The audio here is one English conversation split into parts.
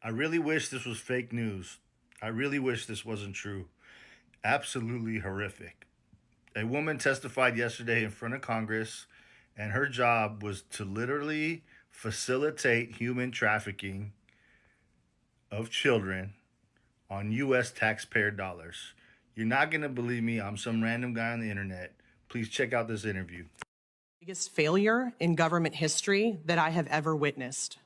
I really wish this was fake news. I really wish this wasn't true. Absolutely horrific. A woman testified yesterday in front of Congress, and her job was to literally facilitate human trafficking of children on U.S. taxpayer dollars. You're not going to believe me. I'm some random guy on the internet. Please check out this interview. Biggest failure in government history that I have ever witnessed.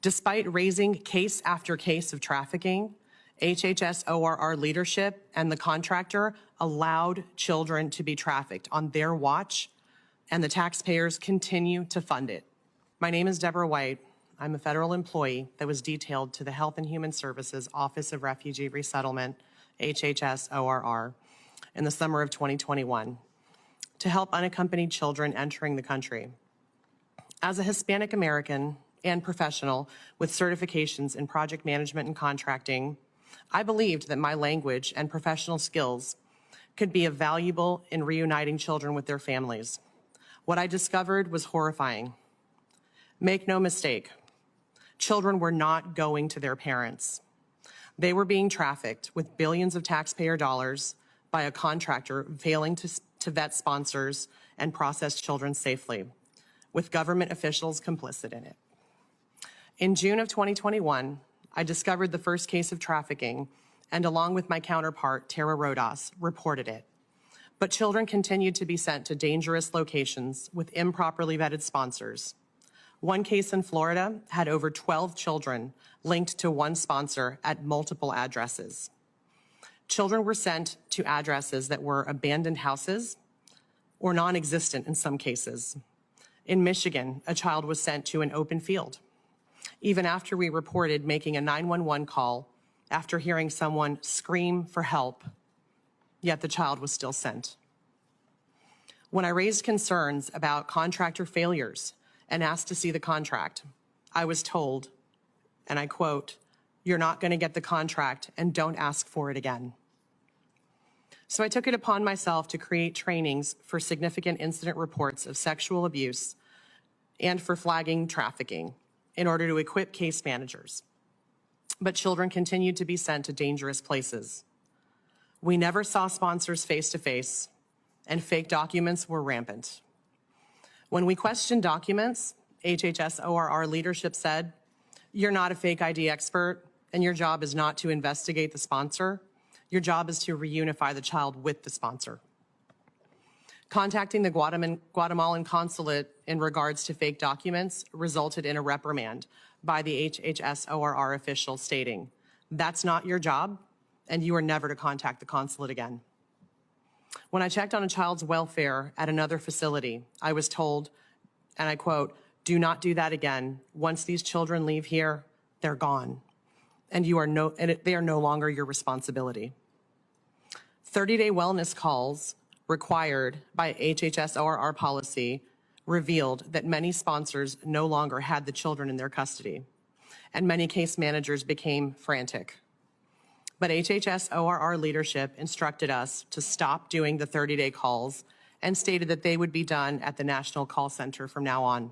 Despite raising case after case of trafficking, HHS ORR leadership and the contractor allowed children to be trafficked on their watch, and the taxpayers continue to fund it. My name is Deborah White. I'm a federal employee that was detailed to the Health and Human Services Office of Refugee Resettlement, HHS ORR, in the summer of 2021 to help unaccompanied children entering the country. As a Hispanic American and professional with certifications in project management and contracting, I believed that my language and professional skills could be valuable in reuniting children with their families. What I discovered was horrifying. Make no mistake, children were not going to their parents. They were being trafficked with billions of taxpayer dollars by a contractor failing to vet sponsors and process children safely, with government officials complicit in it. In June of 2021, I discovered the first case of trafficking, and along with my counterpart, Tara Rodas, reported it. But children continued to be sent to dangerous locations with improperly vetted sponsors. One case in Florida had over 12 children linked to one sponsor at multiple addresses. Children were sent to addresses that were abandoned houses or non-existent in some cases. In Michigan, a child was sent to an open field, even after we reported making a 911 call after hearing someone scream for help, yet the child was still sent. When I raised concerns about contractor failures and asked to see the contract, I was told, and I quote, "You're not going to get the contract and don't ask for it again." So I took it upon myself to create trainings for significant incident reports of sexual abuse and for flagging trafficking in order to equip case managers. But children continued to be sent to dangerous places. We never saw sponsors face to face, and fake documents were rampant. When we questioned documents, HHS ORR leadership said, "You're not a fake ID expert, and your job is not to investigate the sponsor. Your job is to reunify the child with the sponsor." Contacting the Guatemalan consulate in regards to fake documents resulted in a reprimand by the HHS ORR official stating, "That's not your job, and you are never to contact the consulate again." When I checked on a child's welfare at another facility, I was told, and I quote, "Do not do that again. Once these children leave here, they're gone, and they are no longer your responsibility." 30-day wellness calls required by HHS ORR policy revealed that many sponsors no longer had the children in their custody, and many case managers became frantic. But HHS ORR leadership instructed us to stop doing the 30-day calls and stated that they would be done at the National Call Center from now on.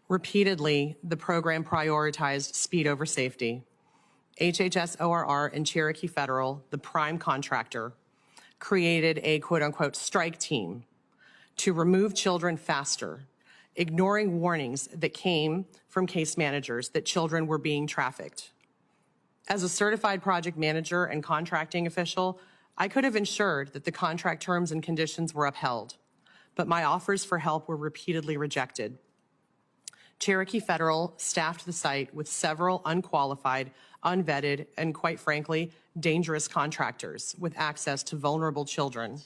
Repeatedly, the program prioritized speed over safety. HHS ORR and Cherokee Federal, the prime contractor, created a quote-unquote strike team to remove children faster, ignoring warnings that came from case managers that children were being trafficked. As a certified project manager and contracting official, I could have ensured that the contract terms and conditions were upheld, but my offers for help were repeatedly rejected. Cherokee Federal staffed the site with several unqualified, unvetted, and quite frankly, dangerous contractors with access to vulnerable children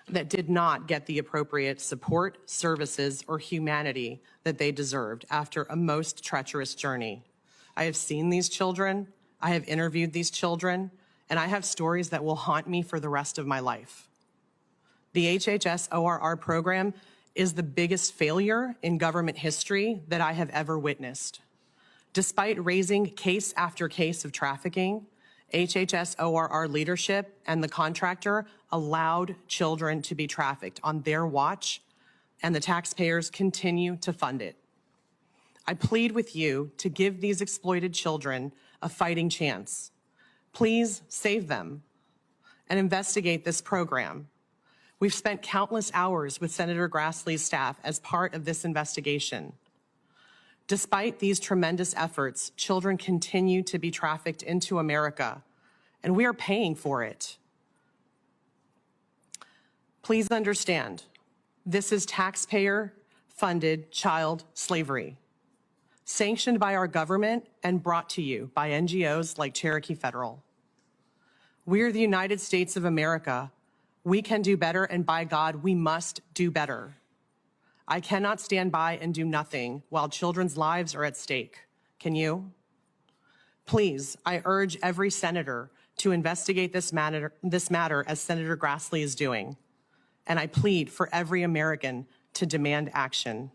that did not get the appropriate support, services, or humanity that they deserved after a most treacherous journey. I have seen these children, I have interviewed these children, and I have stories that will haunt me for the rest of my life. The HHS ORR program is the biggest failure in government history that I have ever witnessed. Despite raising case after case of trafficking, HHS ORR leadership and the contractor allowed children to be trafficked on their watch, and the taxpayers continue to fund it. I plead with you to give these exploited children a fighting chance. Please save them and investigate this program. We've spent countless hours with Senator Grassley's staff as part of this investigation. Despite these tremendous efforts, children continue to be trafficked into America, and we are paying for it. Please understand, this is taxpayer-funded child slavery, sanctioned by our government and brought to you by NGOs like Cherokee Federal. We're the United States of America. We can do better, and by God, we must do better. I cannot stand by and do nothing while children's lives are at stake. Can you? Please, I urge every senator to investigate this matter as Senator Grassley is doing. And I plead for every American to demand action.